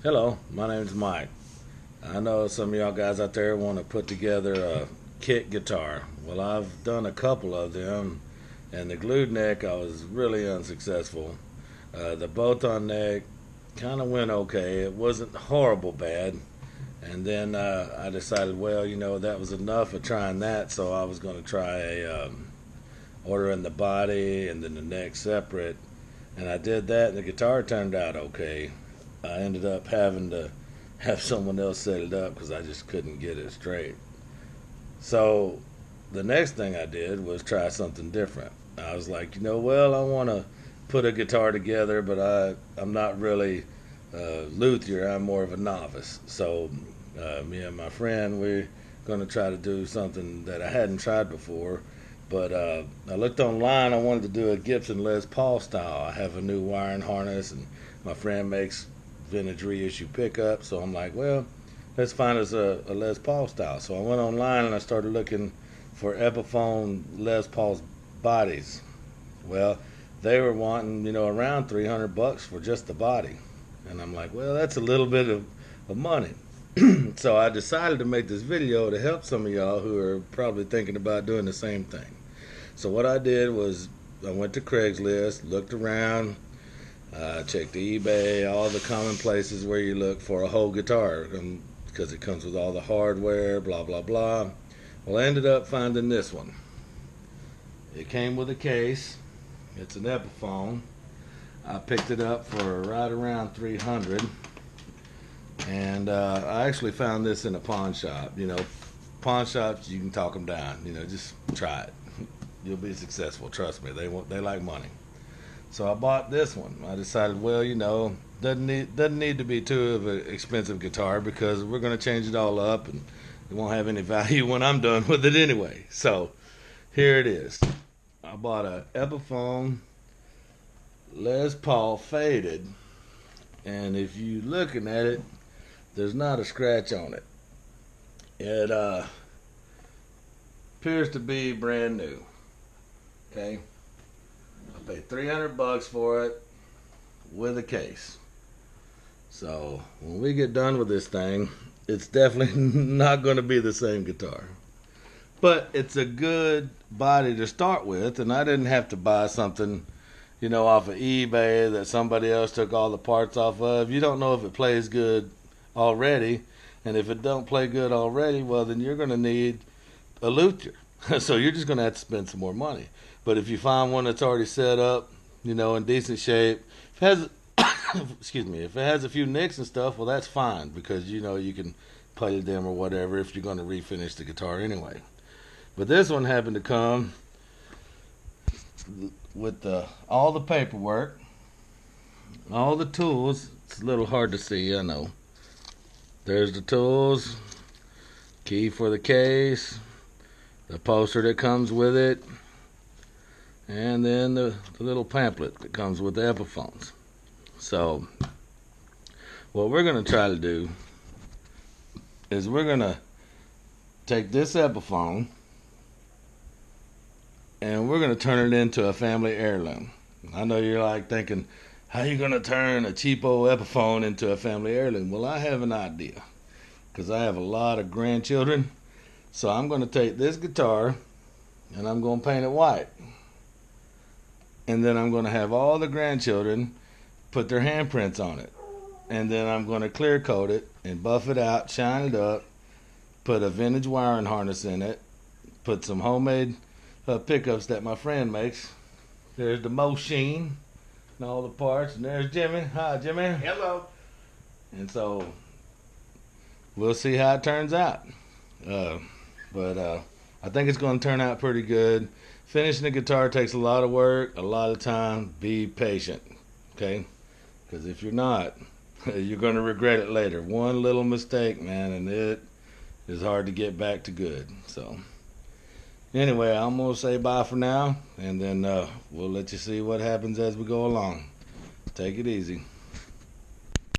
Hello, my name's Mike. I know some of y'all guys out there want to put together a kit guitar. Well, I've done a couple of them, and the glued neck I was really unsuccessful. The bolt-on neck kind of went okay. It wasn't horrible bad. And then I decided, well, that was enough of trying that, so I was going to try ordering the body and then the neck separate. And I did that, and the guitar turned out okay. I ended up having to have someone else set it up because I just couldn't get it straight. So the next thing I did was try something different. I was like, well, I want to put a guitar together, but I'm not really luthier. I'm more of a novice. So me and my friend, we're going to try to do something that I hadn't tried before. But I looked online. I wanted to do a Gibson Les Paul style. I have a new wiring harness, and my friend makes vintage reissue pickup. So I'm like, well, let's find us a Les Paul style. So I went online and I started looking for Epiphone Les Paul's bodies. Well, they were wanting, around $300 for just the body. And I'm like, well, that's a little bit of money. So I decided to make this video to help some of y'all who are probably thinking about doing the same thing. So what I did was I went to Craigslist, looked around, checked the eBay, all the common places where you look for a whole guitar, because it comes with all the hardware, blah, blah, blah. Well, I ended up finding this one. It came with a case. It's an Epiphone. I picked it up for right around $300. And I actually found this in a pawn shop. Pawn shops, you can talk them down. Just try it. You'll be successful. Trust me. They like money. So I bought this one. I decided, well, doesn't need to be too of an expensive guitar because we're going to change it all up and it won't have any value when I'm done with it anyway. So here it is. I bought a Epiphone Les Paul faded, and if you looking at it, there's not a scratch on it. It appears to be brand new. Okay, I paid $300 for it with a case. So when we get done with this thing, it's definitely not going to be the same guitar. But it's a good body to start with, and I didn't have to buy something, off of eBay that somebody else took all the parts off of. You don't know if it plays good already, and if it don't play good already, well, then you're going to need a luthier. So you're just going to have to spend some more money. But if you find one that's already set up, in decent shape, if it has, excuse me, if it has a few nicks and stuff, well, that's fine because you can play them or whatever if you're going to refinish the guitar anyway. But this one happened to come with all the paperwork, all the tools. It's a little hard to see, I know. There's the tools, key for the case, the poster that comes with it, and then the little pamphlet that comes with the Epiphones. So what we're going to try to do is we're going to take this Epiphone and we're going to turn it into a family heirloom. I know you're like thinking, how are you going to turn a cheapo Epiphone into a family heirloom? Well, I have an idea because I have a lot of grandchildren. So I'm going to take this guitar and I'm going to paint it white. And then I'm going to have all the grandchildren put their handprints on it. And then I'm going to clear coat it and buff it out, shine it up, put a vintage wiring harness in it, put some homemade pickups that my friend makes. There's the machine and all the parts, and there's Jimmy. Hi, Jimmy. Hello. And so we'll see how it turns out. But I think it's going to turn out pretty good. Finishing the guitar takes a lot of work, a lot of time. Be patient, okay? Because if you're not, you're going to regret it later. One little mistake, man, and it is hard to get back to good. So anyway, I'm going to say bye for now, and then we'll let you see what happens as we go along. Take it easy.